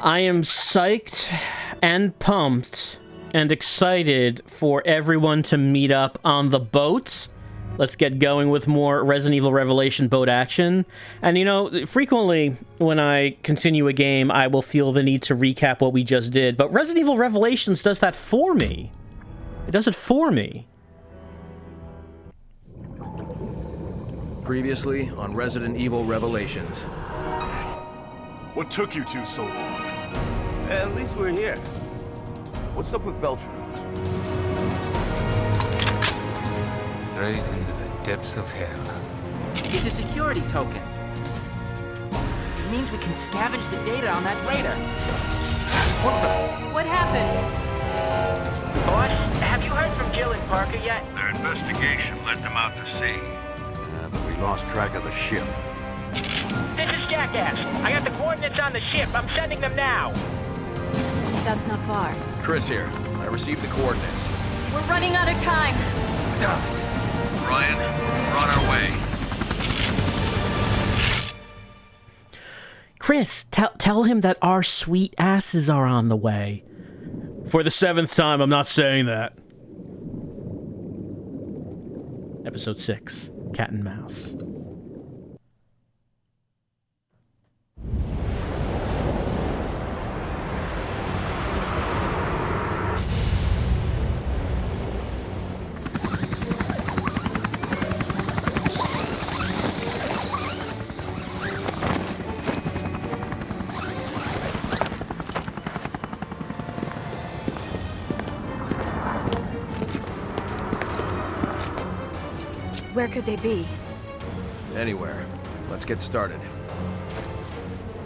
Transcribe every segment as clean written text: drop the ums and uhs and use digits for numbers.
I am psyched and pumped and excited for everyone to meet up on the boat. Let's get going with more Resident Evil Revelation boat action. And you know, frequently when I continue a game, I will feel the need to recap what we just did. But Resident Evil Revelations does that for me. It does it for me. Previously on Resident Evil Revelations. What took you two so long? At least we're here. What's up with Beltran? Straight into the depths of hell. It's a security token. It means we can scavenge the data on that radar. What the? What happened? Boss, have you heard from Jill and Parker yet? Their investigation led them out to sea. But we lost track of the ship. This is Jackass. I got the coordinates on the ship. I'm sending them now. That's not far. Chris here. I received the coordinates. We're running out of time. Damn it. Ryan, we're on our way. Chris, tell him that our sweet asses are on the way. For the 7th time, I'm not saying that. Episode 6, Cat and Mouse. Where could they be? Anywhere. Let's get started.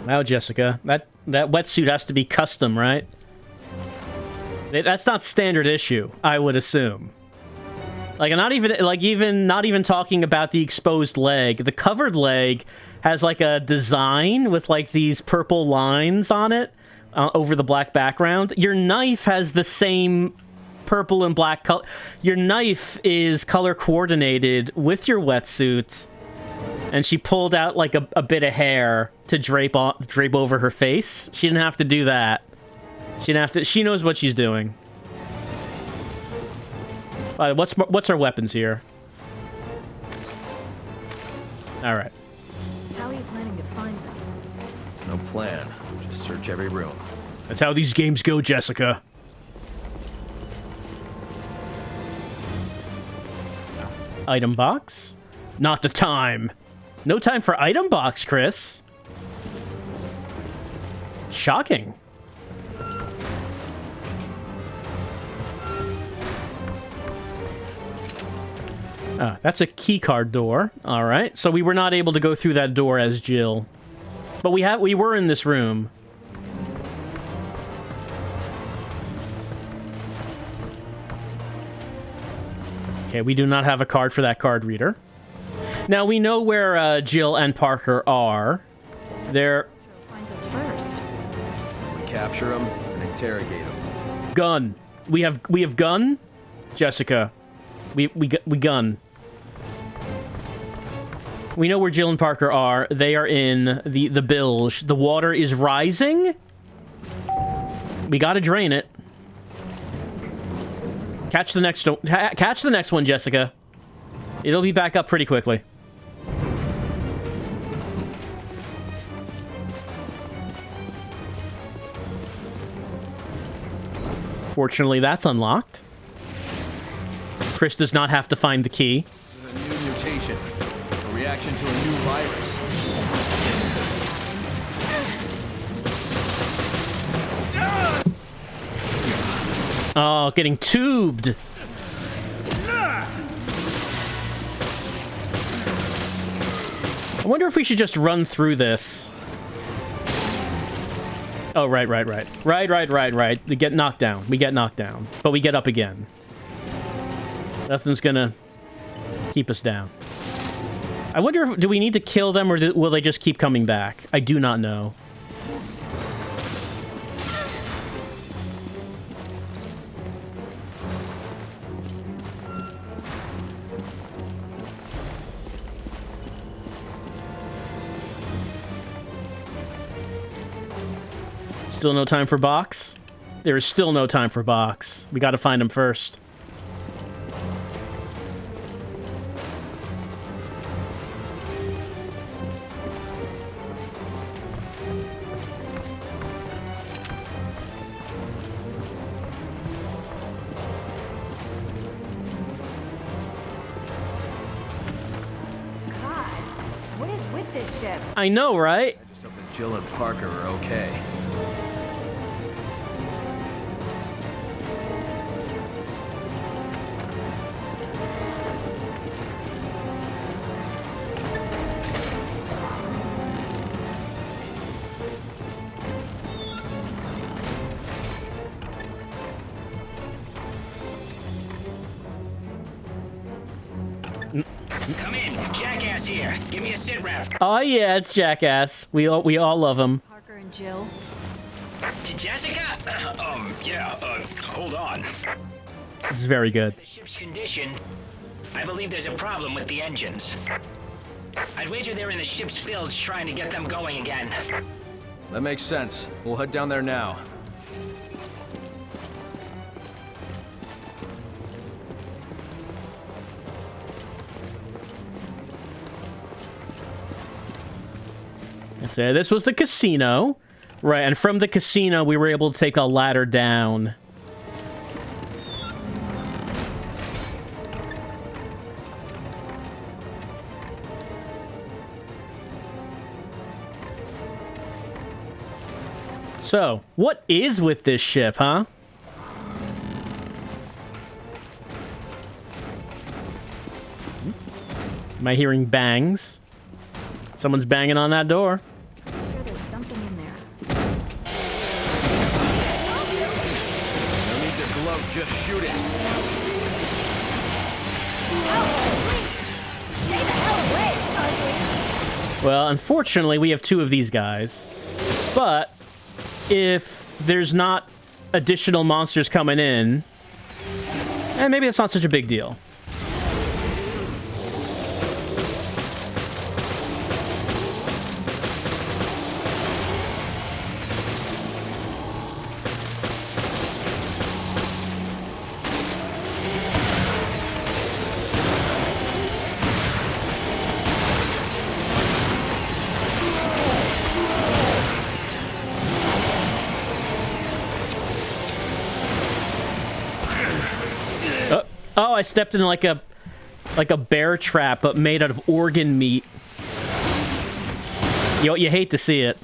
Wow, Jessica, that wetsuit has to be custom, right? That's not standard issue, I would assume. Like, not even talking about the exposed leg. The covered leg has like a design with like these purple lines on it over the black background. Your knife has the same purple and black color. Your knife is color coordinated with your wetsuit, and she pulled out like a bit of hair to drape over her face. She didn't have to do that. She didn't have to. She knows what she's doing. What's our weapons here? All right. How are you planning to find them? No plan. Just search every room. That's how these games go, Jessica. Item box? Not the time. No time for item box, Chris. Shocking. That's a keycard door. All right. So we were not able to go through that door as Jill. But we were in this room. Okay, we do not have a card for that card reader. Now, we know where Jill and Parker are. They're... Finds us first. We capture them and interrogate them. Gun. We have gun? Jessica. We gun. We know where Jill and Parker are. They are in the bilge. The water is rising. We gotta drain it. Catch the next one, Jessica. It'll be back up pretty quickly. Fortunately, that's unlocked. Chris does not have to find the key. This is a new mutation. A reaction to a new virus. Oh, getting tubed. I wonder if we should just run through this. Oh, right. We get knocked down. But we get up again. Nothing's gonna keep us down. I wonder if... Do we need to kill them, or will they just keep coming back? I do not know. Still no time for Box? There is still no time for Box. We gotta find him first. God, what is with this ship? I know, right? I just hope that Jill and Parker are okay. Come in, Jackass here. Give me a sit rep. Oh yeah, it's Jackass. We all love him. Parker and Jill. Jessica? Yeah, hold on. It's very good. The ship's condition, I believe there's a problem with the engines. I'd wager they're in the ship's bilge trying to get them going again. That makes sense. We'll head down there now. So this was the casino. Right, and from the casino, we were able to take a ladder down. So, what is with this ship, huh? Am I hearing bangs? Someone's banging on that door. I'm sure there's something in there. No need to gloat, just shoot it. Stay the hell away, ugly! Well, unfortunately, we have two of these guys. But if there's not additional monsters coming in, maybe it's not such a big deal. Oh, I stepped in like a bear trap, but made out of organ meat. You hate to see it.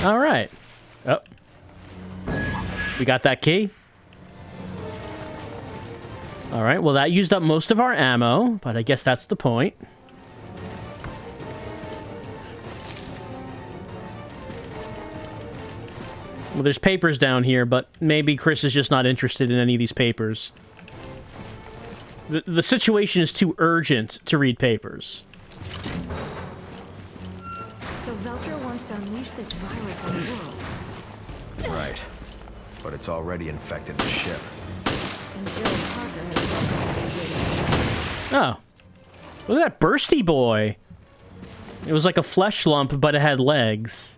All right. Oh. We got that key. All right. Well, that used up most of our ammo, but I guess that's the point. Well, there's papers down here, but maybe Chris is just not interested in any of these papers. The situation is too urgent to read papers. So Veltro wants to unleash this virus on the world. Right. But it's already infected the ship. And Jill and Parker have Oh. Look at that bursty boy. It was like a flesh lump, but it had legs.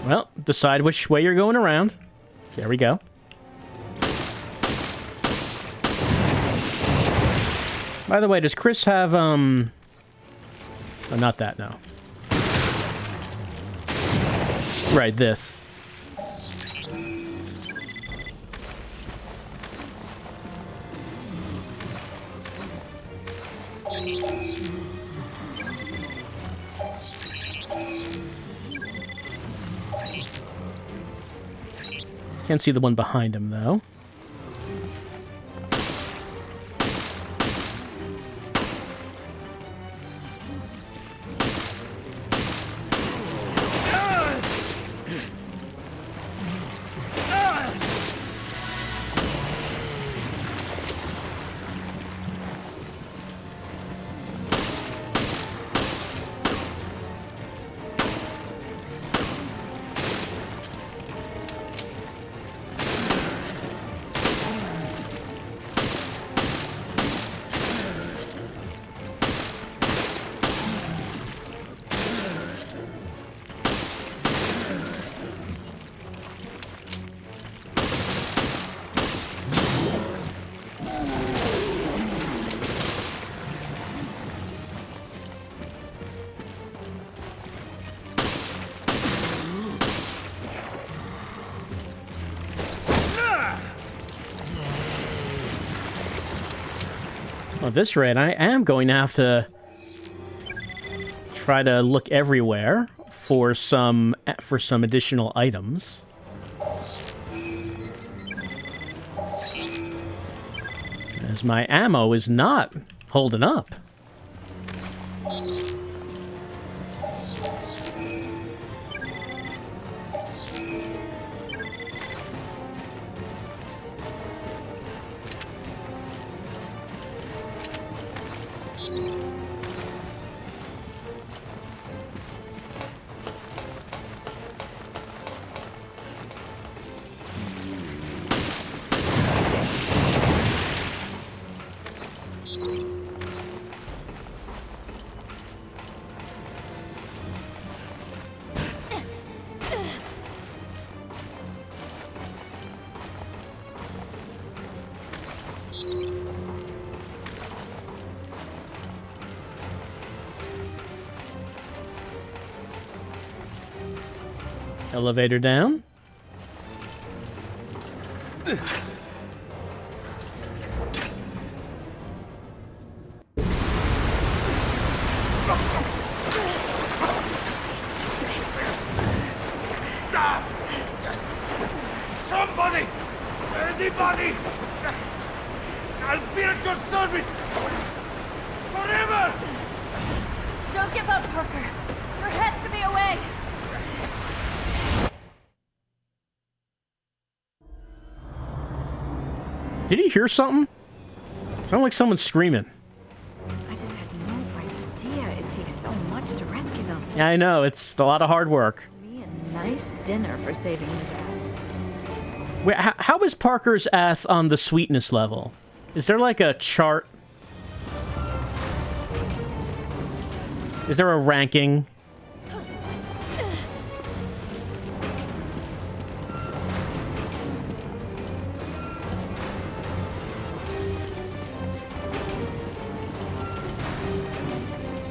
Well, decide which way you're going around. There we go. By the way, does Chris have, Oh, not that, no. Right, this. Can't see the one behind him, though. At this rate, I am going to have to try to look everywhere for some additional items. As my ammo is not holding up. Elevator down. Somebody! Anybody! I'll be at your service! Forever! Don't give up, Parker. There has to be a way. Did you hear something? Sounded like someone screaming. I just had no idea it takes so much to rescue them. Yeah, I know. It's a lot of hard work. Me a nice dinner for saving his ass. Wait, how is Parker's ass on the sweetness level? Is there like a chart? Is there a ranking?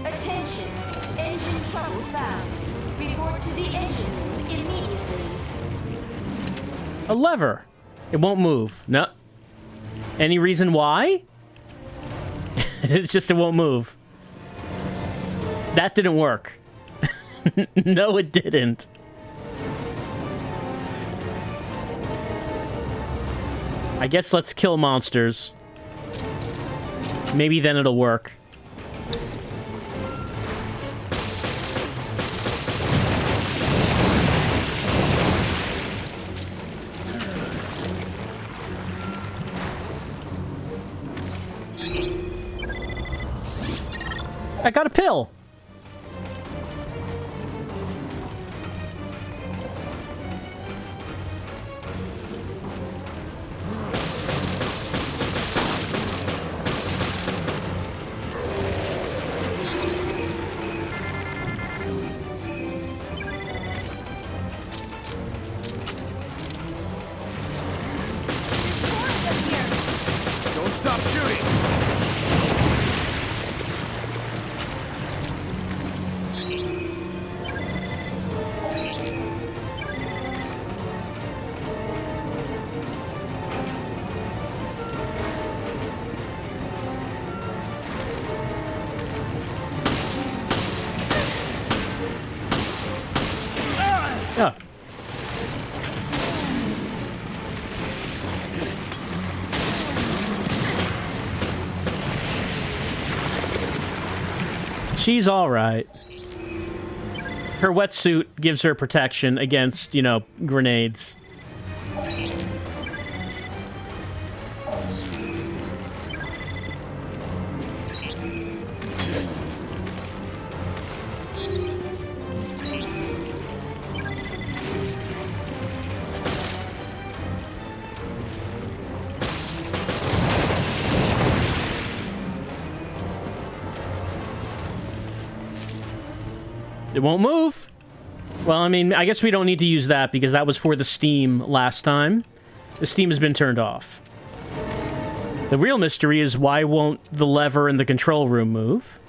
Attention, engine trouble found. Report to the engine room immediately. A lever. It won't move. No. Any reason why? It's just it won't move. That didn't work. No, it didn't. I guess let's kill monsters. Maybe then it'll work. I got a pill. Don't stop shooting! She's all right. Her wetsuit gives her protection against, you know, grenades. It won't move. Well, I mean, I guess we don't need to use that because that was for the steam last time. The steam has been turned off. The real mystery is why won't the lever in the control room move?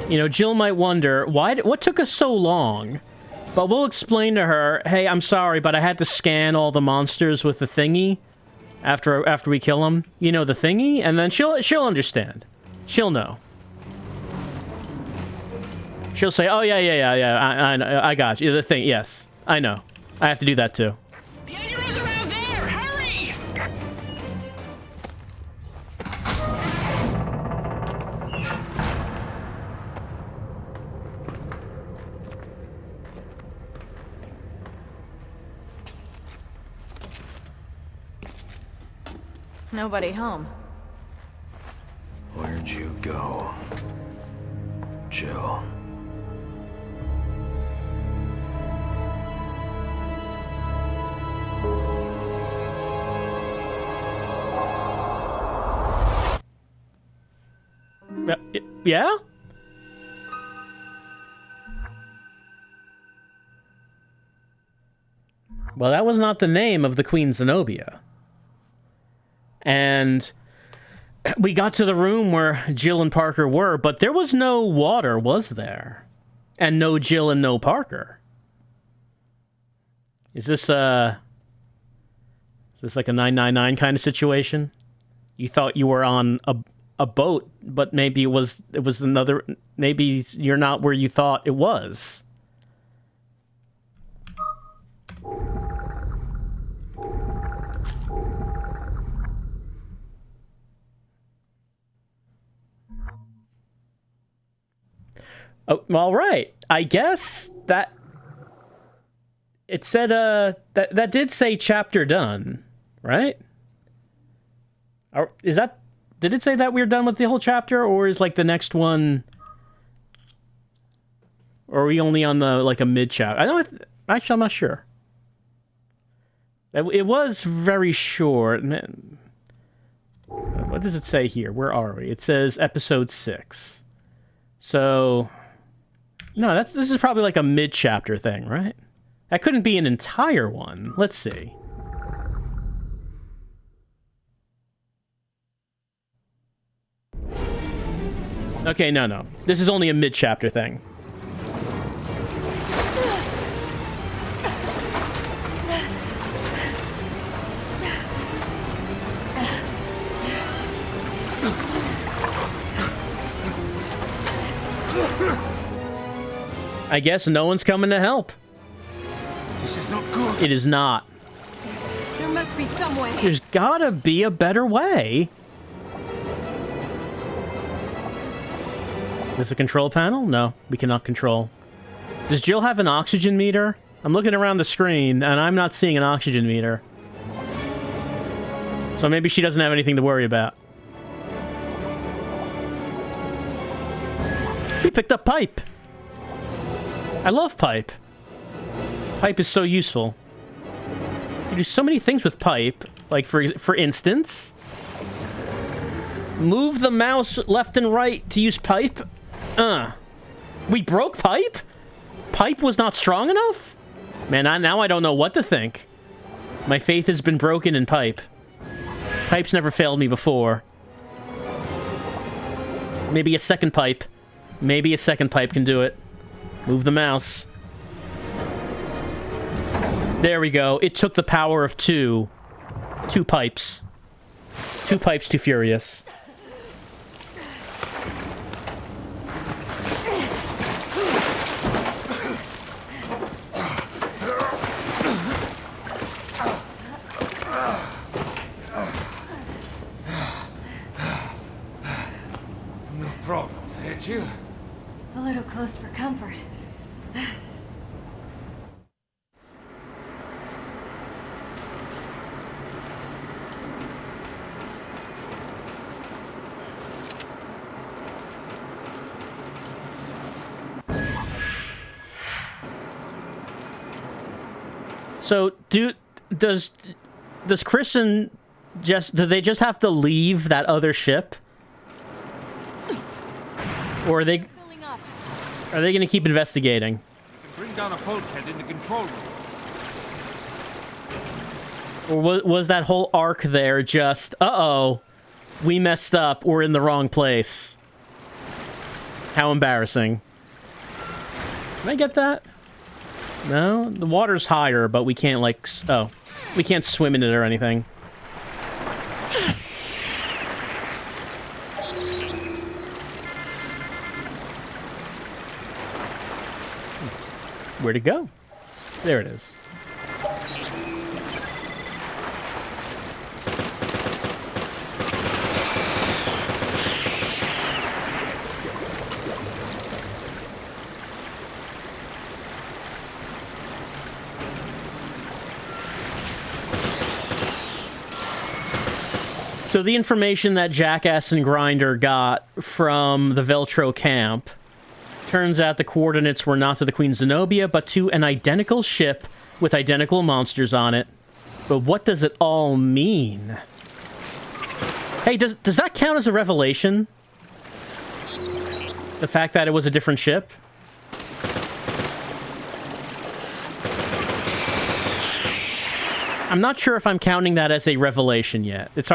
You know, Jill might wonder, what took us so long? But we'll explain to her, hey, I'm sorry, but I had to scan all the monsters with the thingy after we kill them. You know, the thingy? And then she'll understand. She'll know. She'll say, oh, yeah, I got you. The thing, yes, I know. I have to do that, too. The engine room's around there! Hurry! Nobody home. Where'd you go, Jill? Yeah? Well, that was not the name of the Queen Zenobia. And we got to the room where Jill and Parker were, but there was no water, was there? And no Jill and no Parker. Is this like a 999 kind of situation? You thought you were on a boat, but maybe it was another, maybe you're not where you thought it was. Oh, all right. I guess that it said that did say chapter done, right? Or is that, did it say that we're done with the whole chapter, or is like the next one, or are we only on the like a mid chapter? I don't actually, I'm not sure. It was very short. What does it say here? Where are we? It says episode 6. So no, this is probably like a mid chapter thing, right? That couldn't be an entire one. Let's see. Okay, no. This is only a mid-chapter thing. I guess no one's coming to help. This is not good. It is not. There must be some way. There's gotta be a better way. Is this a control panel? No, we cannot control. Does Jill have an oxygen meter? I'm looking around the screen, and I'm not seeing an oxygen meter. So maybe she doesn't have anything to worry about. We picked up pipe. I love pipe. Pipe is so useful. You do so many things with pipe. Like, for instance, move the mouse left and right to use pipe. We broke pipe? Pipe was not strong enough? Man, now I don't know what to think. My faith has been broken in pipe. Pipe's never failed me before. Maybe a second pipe. Maybe a second pipe can do it. Move the mouse. There we go. It took the power of two. Two pipes. Two pipes too furious. No problems, ain't you? A little close for comfort. So, does Chris and Jess, do they just have to leave that other ship? Or are they going to keep investigating? Bring down a bulkhead in the control room. Or was that whole arc there just, uh-oh, we messed up, we're in the wrong place? How embarrassing. Can I get that? No? The water's higher, but we can't, like, we can't swim in it or anything. Where'd it go? There it is. So the information that Jackass and Grinder got from the Veltro camp, turns out the coordinates were not to the Queen Zenobia, but to an identical ship with identical monsters on it. But what does it all mean? Hey, does that count as a revelation? The fact that it was a different ship? I'm not sure if I'm counting that as a revelation yet. It's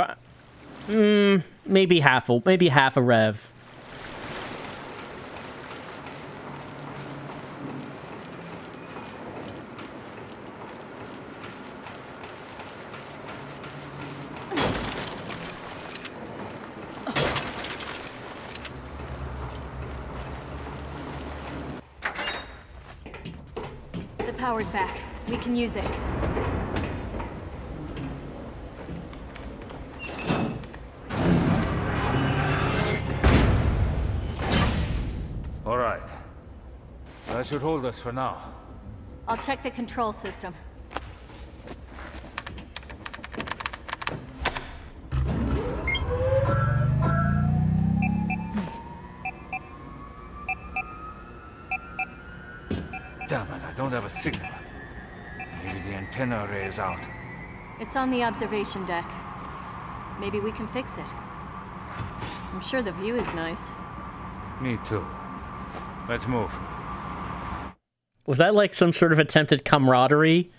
maybe half a rev. The power's back. We can use it. All right. That should hold us for now. I'll check the control system. Damn it, I don't have a signal. Maybe the antenna array is out. It's on the observation deck. Maybe we can fix it. I'm sure the view is nice. Me too. Let's move. Was that like some sort of attempt at camaraderie?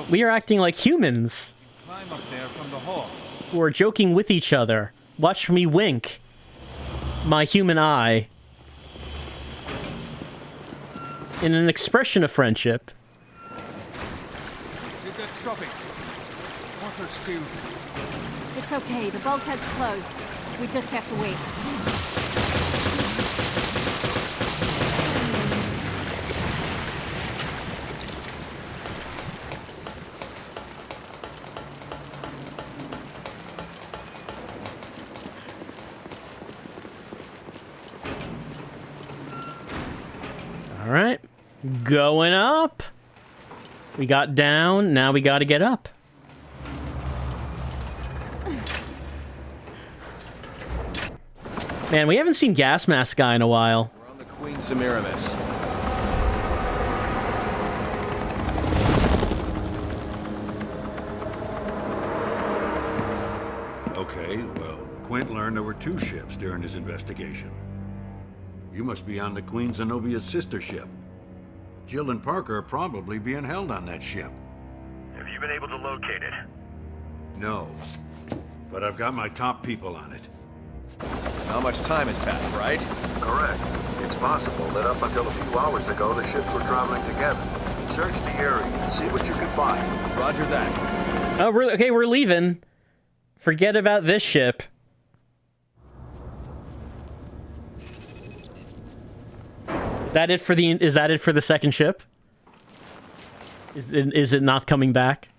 We are acting like humans. Climb up there from the hall. Who are joking with each other. Watch me wink. My human eye. In an expression of friendship. Did that stopping? Water's still... It's okay. The bulkhead's closed. We just have to wait. All right. Going up. We got down. Now we got to get up. Man, we haven't seen Gas Mask Guy in a while. We're on the Queen Semiramis. Okay, well, Quint learned there were 2 ships during his investigation. You must be on the Queen Zenobia's sister ship. Jill and Parker are probably being held on that ship. Have you been able to locate it? No, but I've got my top people on it. Not much time has passed, right? Correct. It's possible that up until a few hours ago, the ships were traveling together. Search the area and see what you can find. Roger that. Oh, okay, we're leaving. Forget about this ship. Is that it for the second ship? Is it not coming back?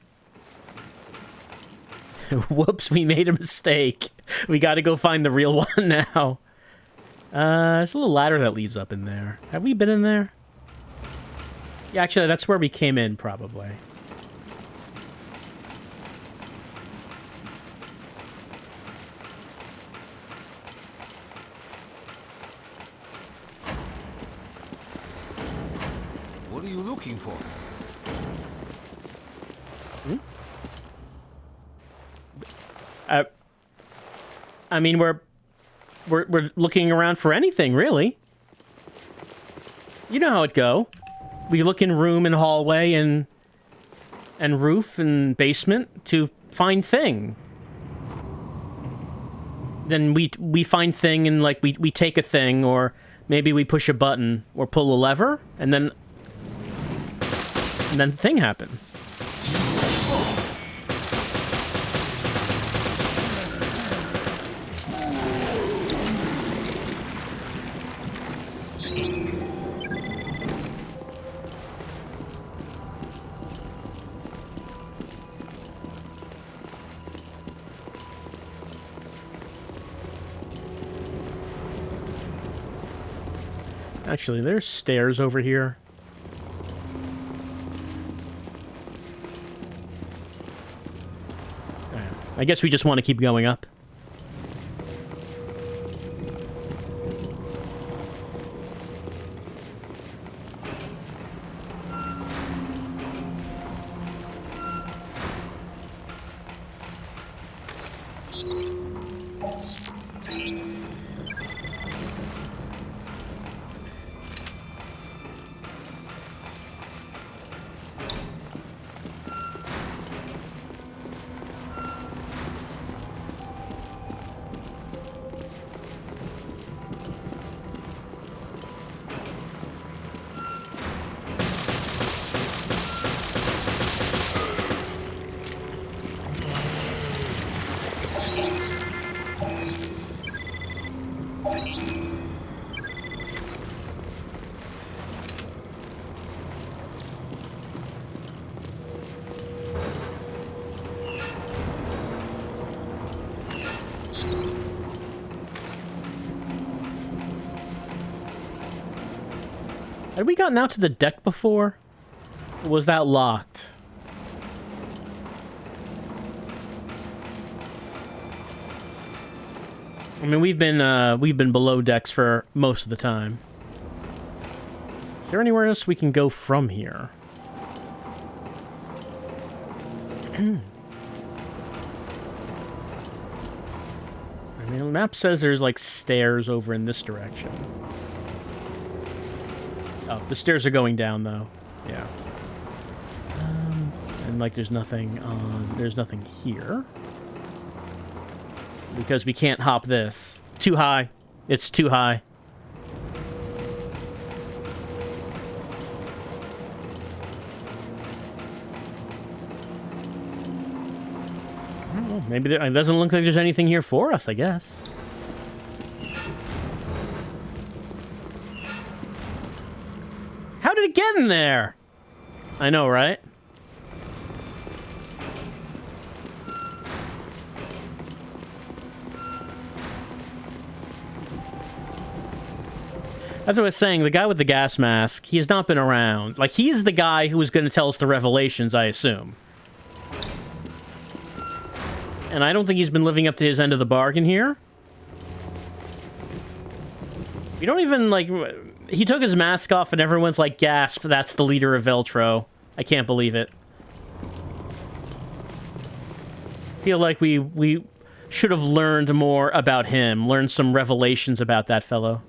Whoops, we made a mistake. We got to go find the real one now. There's a little ladder that leads up in there. Have we been in there? Yeah, actually, that's where we came in, probably. What are you looking for? I mean, we're looking around for anything, really. You know how it go. We look in room and hallway and roof and basement to find thing. Then we find thing and like we take a thing, or maybe we push a button or pull a lever, and then thing happen. Actually, there's stairs over here. I guess we just want to keep going up. Had we gotten out to the deck before? Or was that locked? I mean, we've been below decks for most of the time. Is there anywhere else we can go from here? I mean, the map says there's like stairs over in this direction. Oh, the stairs are going down though. Yeah. And like there's nothing here. Because we can't hop this. Too high. It's too high. I don't know. Maybe it doesn't look like there's anything here for us, I guess. How did it get in there? I know, right? As I was saying, the guy with the gas mask, he has not been around. Like, he's the guy who was going to tell us the revelations, I assume. And I don't think he's been living up to his end of the bargain here. We don't even, like... He took his mask off and everyone's like, gasp, that's the leader of Veltro. I can't believe it. I feel like we should have learned more about him. Learned some revelations about that fellow.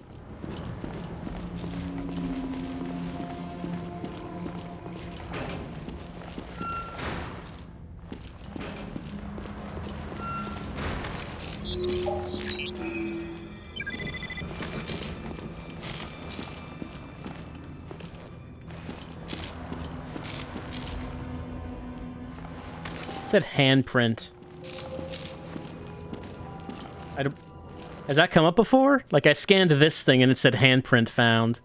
It said handprint. Has that come up before? Like, I scanned this thing and it said handprint found.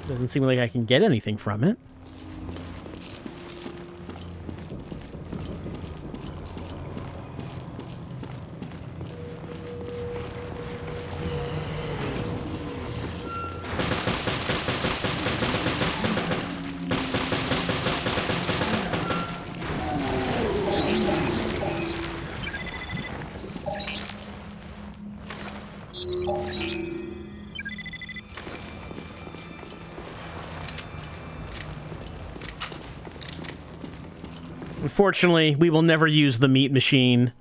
Doesn't seem like I can get anything from it. Unfortunately, we will never use the meat machine.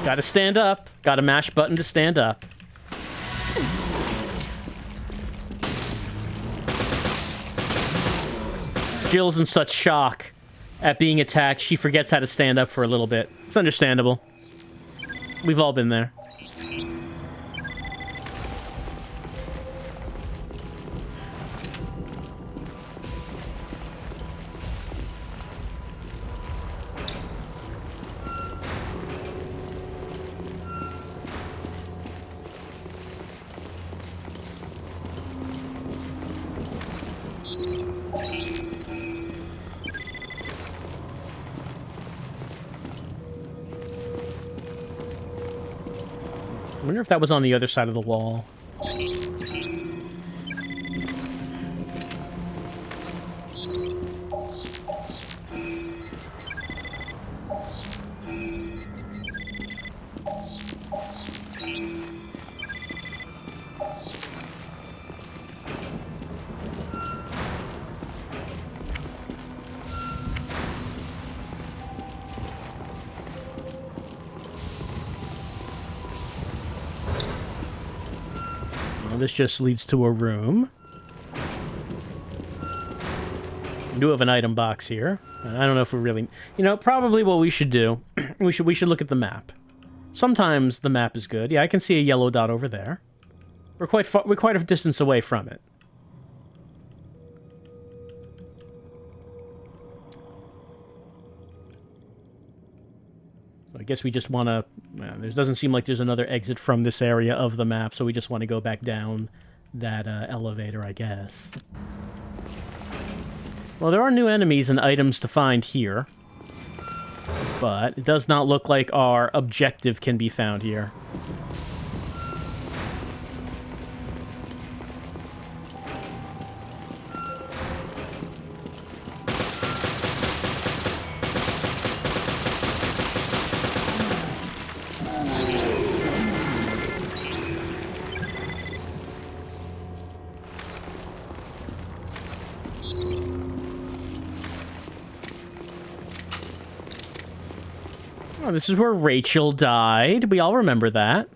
Gotta stand up. Gotta mash button to stand up. Jill's in such shock at being attacked, she forgets how to stand up for a little bit. It's understandable. We've all been there. I wonder if that was on the other side of the wall. This just leads to a room. We do have an item box here. I don't know if we really... You know, probably what we should do... we should look at the map. Sometimes the map is good. Yeah, I can see a yellow dot over there. We're quite a distance away from it. So I guess we just want to... there doesn't seem like there's another exit from this area of the map, so we just want to go back down that elevator, I guess. Well, there are new enemies and items to find here. But it does not look like our objective can be found here. Oh, this is where Rachel died. We all remember that.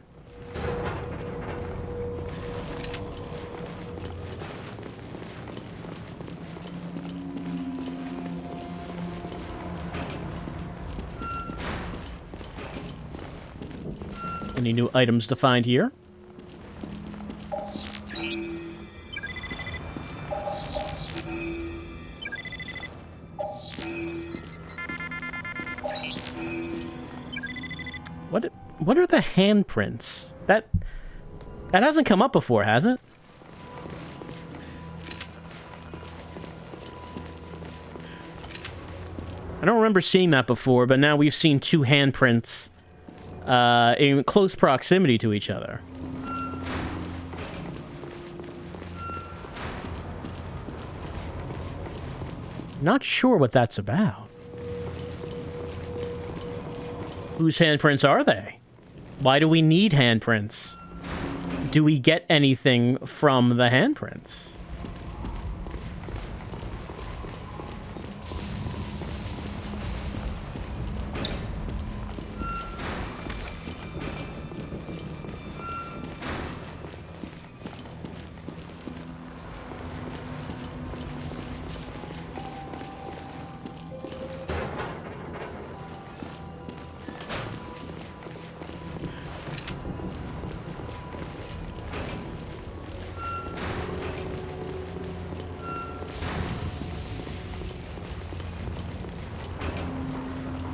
Any new items to find here? What are the handprints? That hasn't come up before, has it? I don't remember seeing that before, but now we've seen two handprints in close proximity to each other. Not sure what that's about. Whose handprints are they? Why do we need handprints? Do we get anything from the handprints?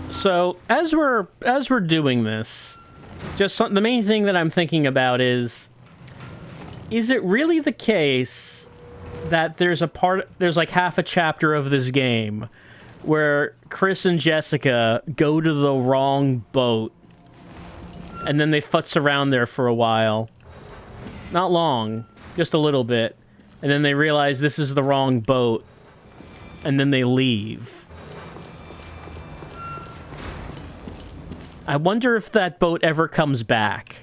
So as we're doing this, the main thing that I'm thinking about is it really the case that there's like half a chapter of this game where Chris and Jessica go to the wrong boat and then they futz around there for a while, not long, just a little bit, and then they realize this is the wrong boat, and then they leave. I wonder if that boat ever comes back.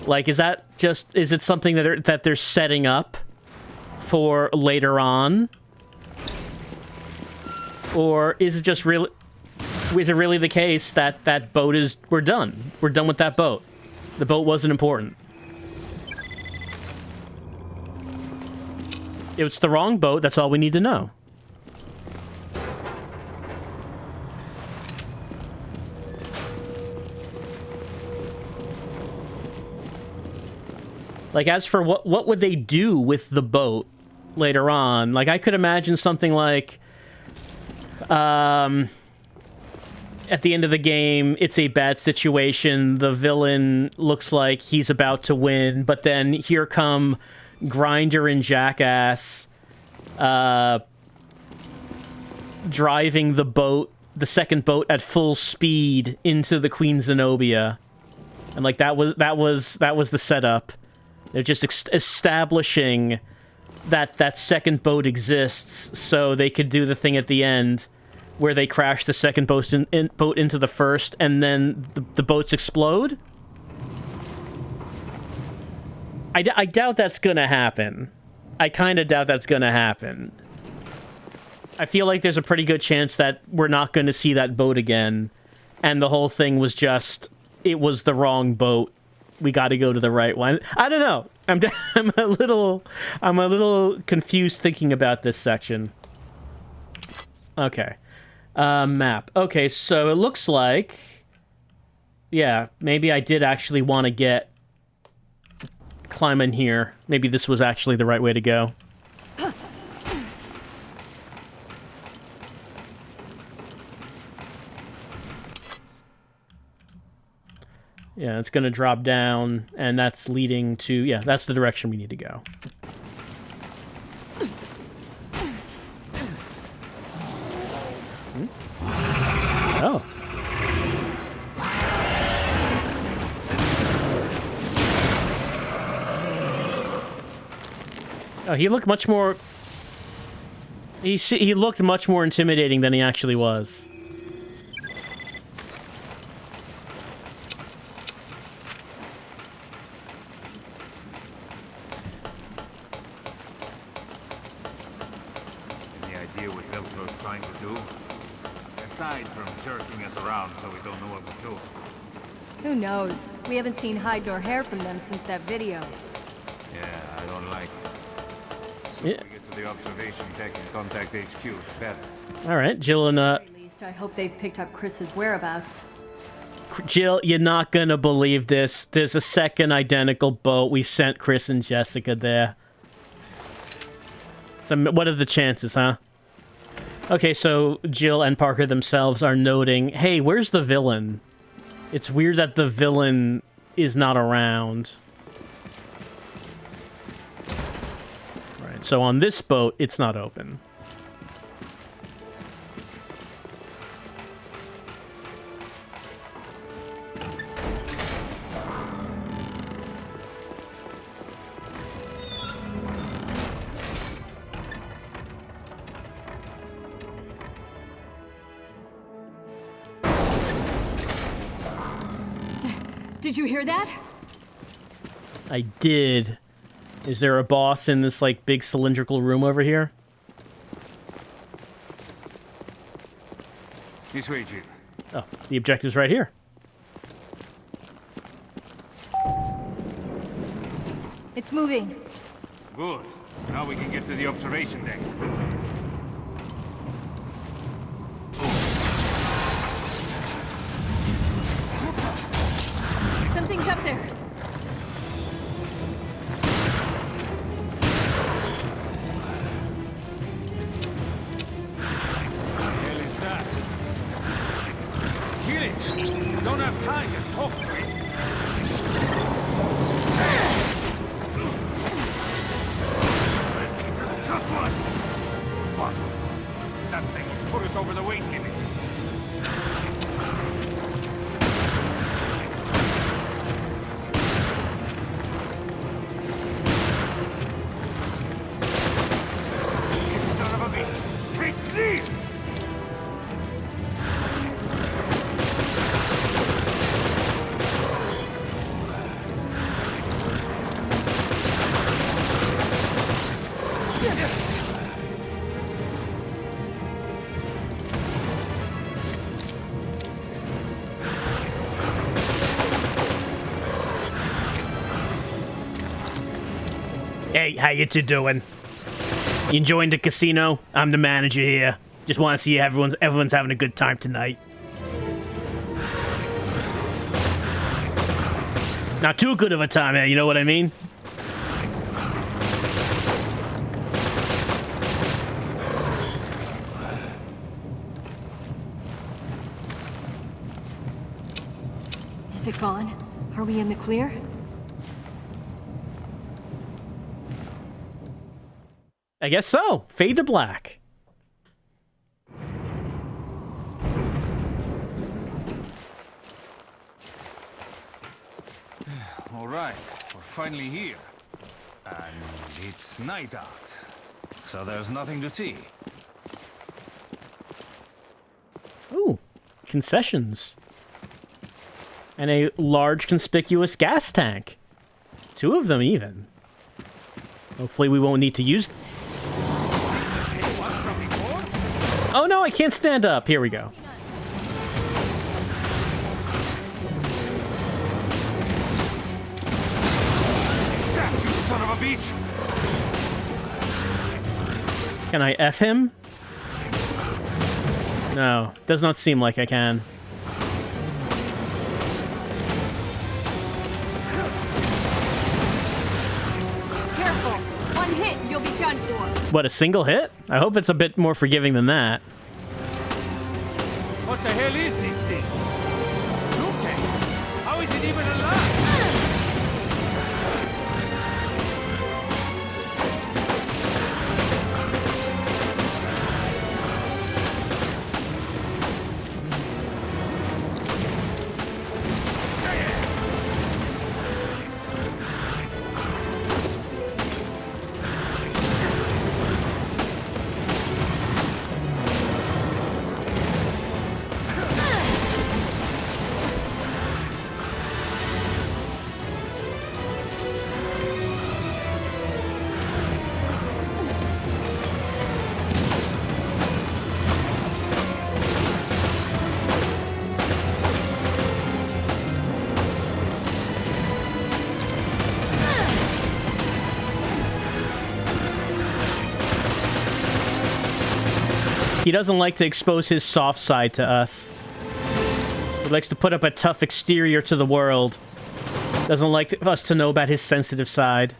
Like, is it something that they're setting up for later on? Or is it really the case that that boat we're done. We're done with that boat. The boat wasn't important. It's the wrong boat, that's all we need to know. Like, as for what would they do with the boat later on? Like, I could imagine something like, at the end of the game, it's a bad situation. The villain looks like he's about to win, but then here come Grinder and Jackass, driving the boat, the second boat, at full speed into the Queen Zenobia, and like that was the setup. They're just establishing that second boat exists, so they could do the thing at the end where they crash the second boat into the first, and then the boats explode. I doubt that's gonna happen. I kind of doubt that's gonna happen. I feel like there's a pretty good chance that we're not going to see that boat again, and the whole thing was just, it was the wrong boat. We got to go to the right one. I don't know. I'm a little confused thinking about this section. Okay. Map. Okay, so it looks like, yeah, maybe I did actually want to climb in here. Maybe this was actually the right way to go. Yeah, it's going to drop down, and that's leading to... Yeah, that's the direction we need to go. Hmm? Oh. Oh, he looked much more... He looked much more intimidating than he actually was. Aside from jerking us around so we don't know what we're doing. Who knows? We haven't seen hide nor hair from them since that video. Yeah, I don't like it. So yeah. We get to the observation deck and contact HQ, better. All right, Jill and At least I hope they've picked up Chris's whereabouts. Jill, you're not gonna believe this. There's a second identical boat. We sent Chris and Jessica there. So what are the chances, huh? Okay, so Jill and Parker themselves are noting, hey, where's the villain? It's weird that the villain is not around. Right, so on this boat, it's not open. Did you hear that? I did. Is there a boss in this, like, big cylindrical room over here? This way, Jim. Oh, the objective's right here. It's moving. Good. Now we can get to the observation deck. Something's up there. Hell is that? Kill it! You don't have time to talk to it. It's a tough one. What? That thing has put us over the weight limit. Son of a bitch! Take this! Hey, how you two doing? You enjoying the casino? I'm the manager here. Just want to see everyone's having a good time tonight. Not too good of a time, eh? You know what I mean? Is it gone? Are we in the clear? I guess so. Fade to black. All right, we're finally here. And it's night out. So there's nothing to see. Ooh, concessions. And a large conspicuous gas tank. 2 of them even. Hopefully we won't need to use... Oh no, I can't stand up. Here we go. That you son of a bitch! Can I F him? No, does not seem like I can. Careful! One hit and you'll be done for. What, a single hit? I hope it's a bit more forgiving than that. What the hell is this thing? Look at it! How is it even alive? He doesn't like to expose his soft side to us. He likes to put up a tough exterior to the world. Doesn't like us to know about his sensitive side.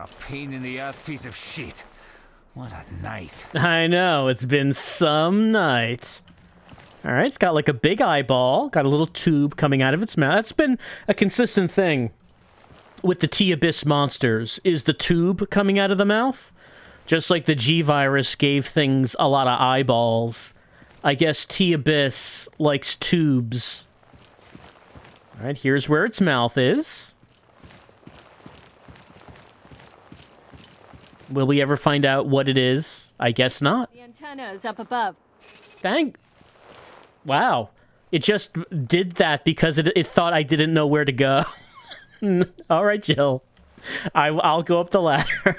a pain in the ass piece of shit. What a night. I know, it's been some night. Alright, it's got like a big eyeball, got a little tube coming out of its mouth. That's been a consistent thing with the T-Abyss monsters, is the tube coming out of the mouth. Just like the G-Virus gave things a lot of eyeballs, I guess T-Abyss likes tubes. Alright, here's where its mouth is. Will we ever find out what it is? I guess not. The antenna is up above. Wow. It just did that because it thought I didn't know where to go. Alright, Jill. I'll go up the ladder.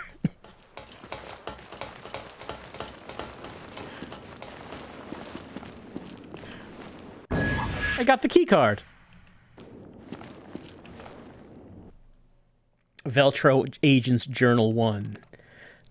I got the key card. Veltro Agents Journal 1.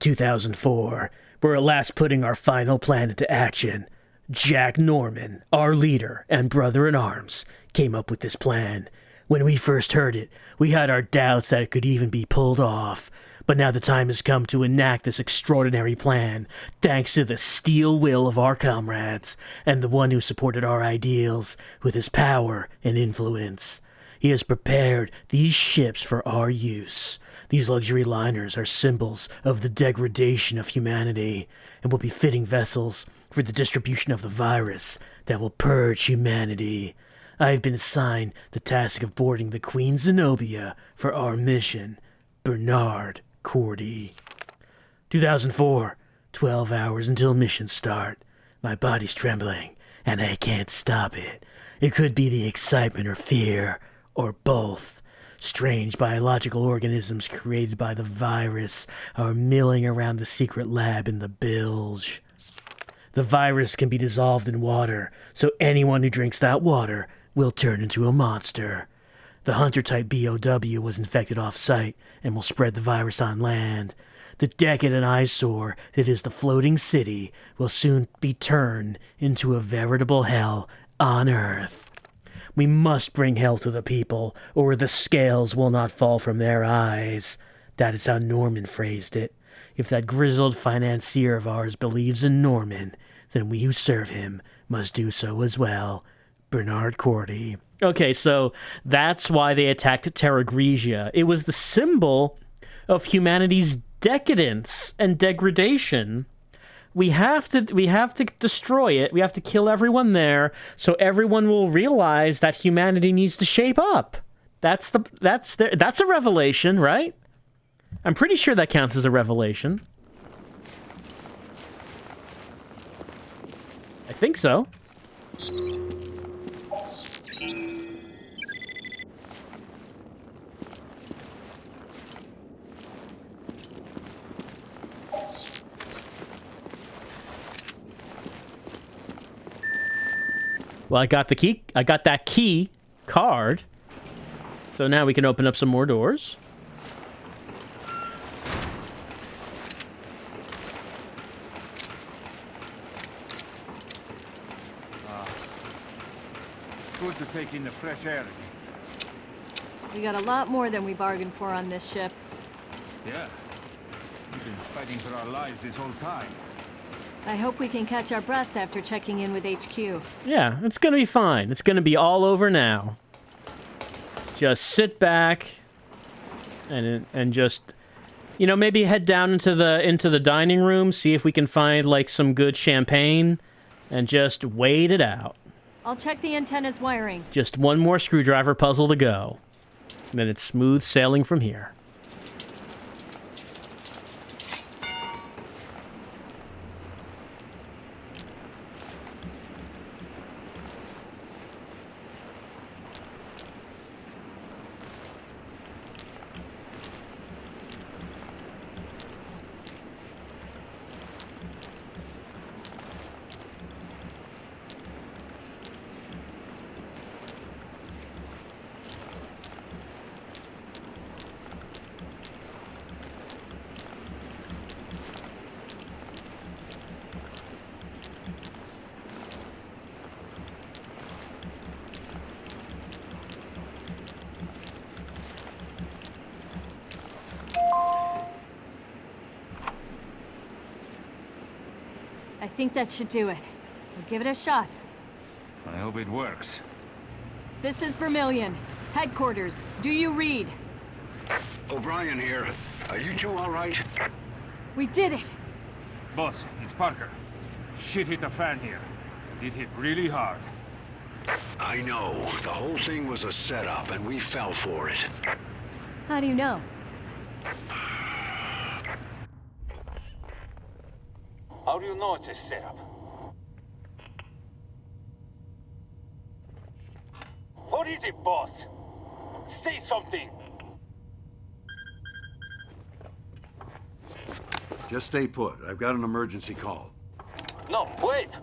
2004. We're at last putting our final plan into action. Jack Norman, our leader and brother-in-arms, came up with this plan. When we first heard it, we had our doubts that it could even be pulled off. But now the time has come to enact this extraordinary plan, thanks to the steel will of our comrades, and the one who supported our ideals with his power and influence. He has prepared these ships for our use. These luxury liners are symbols of the degradation of humanity, and will be fitting vessels for the distribution of the virus that will purge humanity. I have been assigned the task of boarding the Queen Zenobia for our mission. Bernard Cordy. 2004. 12 hours until mission start. My body's trembling, and I can't stop it. It could be the excitement or fear, or both. Strange biological organisms created by the virus are milling around the secret lab in the bilge. The virus can be dissolved in water, so anyone who drinks that water will turn into a monster. The hunter-type BOW was infected off-site and will spread the virus on land. The decadent eyesore that is the floating city will soon be turned into a veritable hell on Earth. We must bring hell to the people, or the scales will not fall from their eyes. That is how Norman phrased it. If that grizzled financier of ours believes in Norman, then we who serve him must do so as well. Bernard Cordy. Okay, so that's why they attacked Terra Grigia. It was the symbol of humanity's decadence and degradation. We have to destroy it. We have to kill everyone there, so everyone will realize that humanity needs to shape up. That's a revelation, right? I'm pretty sure that counts as a revelation. I think so. Well, I got the key. I got that key card. So now we can open up some more doors. Good to take in the fresh air again. We got a lot more than we bargained for on this ship. Yeah. We've been fighting for our lives this whole time. I hope we can catch our breaths after checking in with HQ. Yeah, it's gonna be fine. It's gonna be all over now. Just sit back and just, you know, maybe head down into the dining room, see if we can find like some good champagne, and just wait it out. I'll check the antenna's wiring. Just one more screwdriver puzzle to go. And then it's smooth sailing from here. think that should do it. We'll give it a shot. I hope it works. This is Vermilion. Headquarters, do you read? O'Brien here. Are you two all right? We did it! Boss, it's Parker. Shit hit the fan here. And it hit really hard. I know. The whole thing was a setup, and we fell for it. How do you know? How do you know it's a setup? What is it, boss? Say something! Just stay put. I've got an emergency call. No, wait!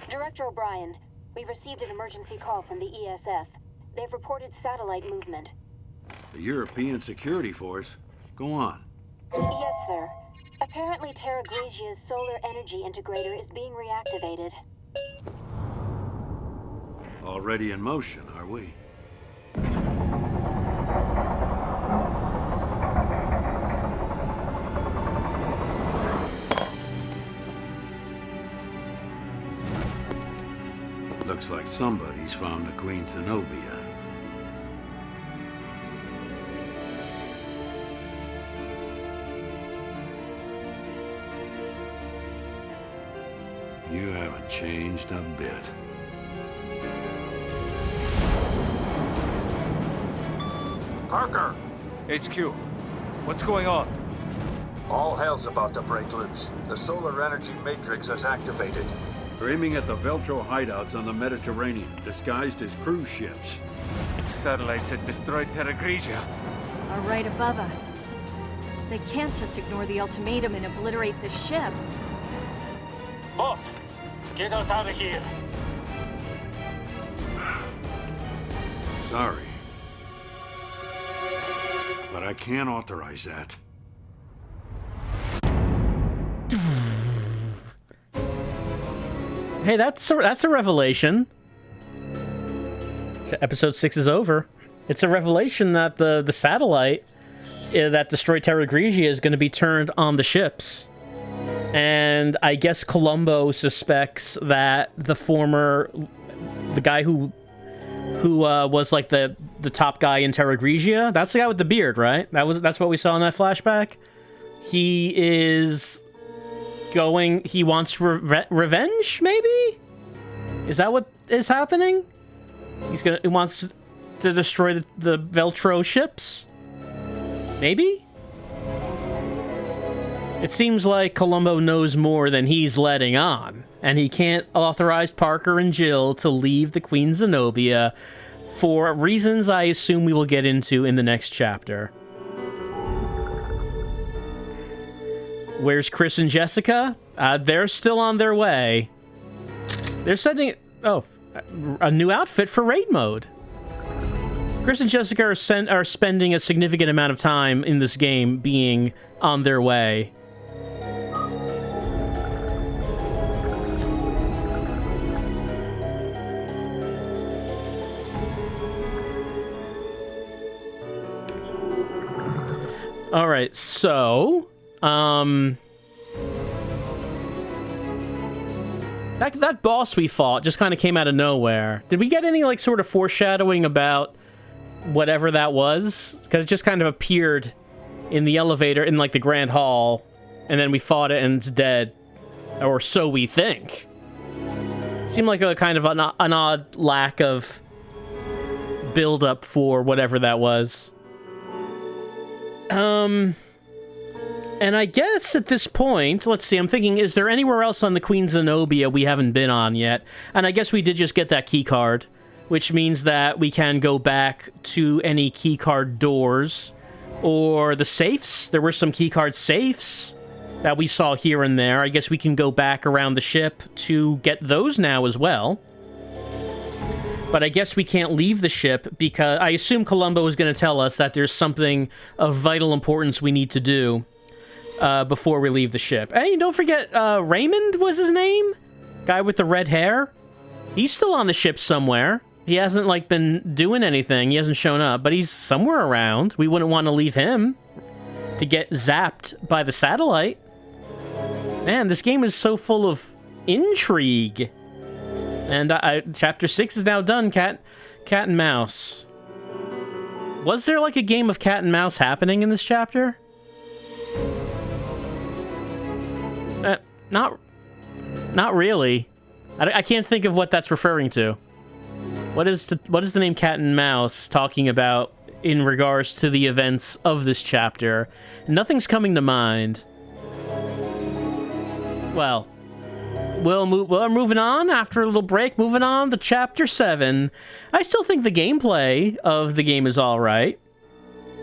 Director O'Brien, we've received an emergency call from the ESF. They've reported satellite movement. The European Security Force? Go on. Yes, sir. Apparently Terra Grigia's solar energy integrator is being reactivated. Already in motion, are we? Looks like somebody's found the Queen Zenobia. You haven't changed a bit. Parker! HQ, what's going on? All hell's about to break loose. The solar energy matrix has activated. They're aiming at the Veltro hideouts on the Mediterranean, disguised as cruise ships. Satellites that destroyed Terra Grigia. Are right above us. They can't just ignore the ultimatum and obliterate the ship. Boss, get us out of here. Sorry. But I can't authorize that. Hey, that's a revelation. So episode 6 is over. It's a revelation that the satellite that destroyed Terra Grigia is going to be turned on the ships. And I guess Columbo suspects that the guy who was like the top guy in Terra Grigia, that's the guy with the beard, right? That's what we saw in that flashback. He is he wants revenge, maybe? Is that what is happening? He wants to destroy the Veltro ships? Maybe? It seems like Columbo knows more than he's letting on, and he can't authorize Parker and Jill to leave the Queen Zenobia for reasons I assume we will get into in the next chapter. Where's Chris and Jessica? They're still on their way. They're sending... Oh, a new outfit for raid mode. Chris and Jessica are spending a significant amount of time in this game being on their way. All right, so... That boss we fought just kind of came out of nowhere. Did we get any, like, sort of foreshadowing about whatever that was? Because it just kind of appeared in the elevator, in, like, the Grand Hall, and then we fought it and it's dead. Or so we think. Seemed like a kind of an odd lack of build-up for whatever that was. And I guess at this point, let's see, I'm thinking, is there anywhere else on the Queen Zenobia we haven't been on yet? And I guess we did just get that key card, which means that we can go back to any key card doors or the safes. There were some key card safes that we saw here and there. I guess we can go back around the ship to get those now as well. But I guess we can't leave the ship because I assume Columbo is going to tell us that there's something of vital importance we need to do before we leave the ship. Hey, don't forget, Raymond was his name? Guy with the red hair? He's still on the ship somewhere. He hasn't, like, been doing anything. He hasn't shown up, but he's somewhere around. We wouldn't want to leave him to get zapped by the satellite. Man, this game is so full of intrigue. And chapter 6 is now done, cat and mouse. Was there like a game of cat and mouse happening in this chapter? Not really. I can't think of what that's referring to. What is the name Cat and Mouse talking about in regards to the events of this chapter? Nothing's coming to mind. Well, we're moving on after a little break. Moving on to chapter 7. I still think the gameplay of the game is all right.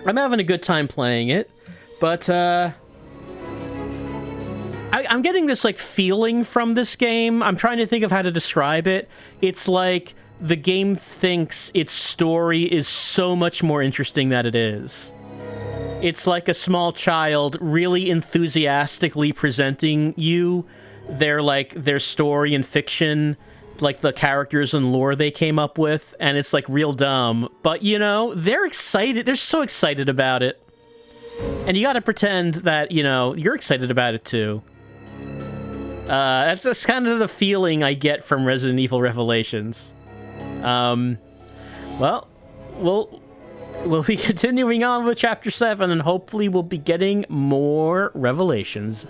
I'm having a good time playing it, but I'm getting this like feeling from this game. I'm trying to think of how to describe it. It's like the game thinks its story is so much more interesting than it is. It's like a small child really enthusiastically presenting you their story and fiction, like the characters and lore they came up with, and it's like real dumb. But you know, they're excited. They're so excited about it. And you gotta pretend that, you know, you're excited about it too. That's kind of the feeling I get from Resident Evil Revelations. Well, we'll be continuing on with Chapter 7, and hopefully we'll be getting more revelations.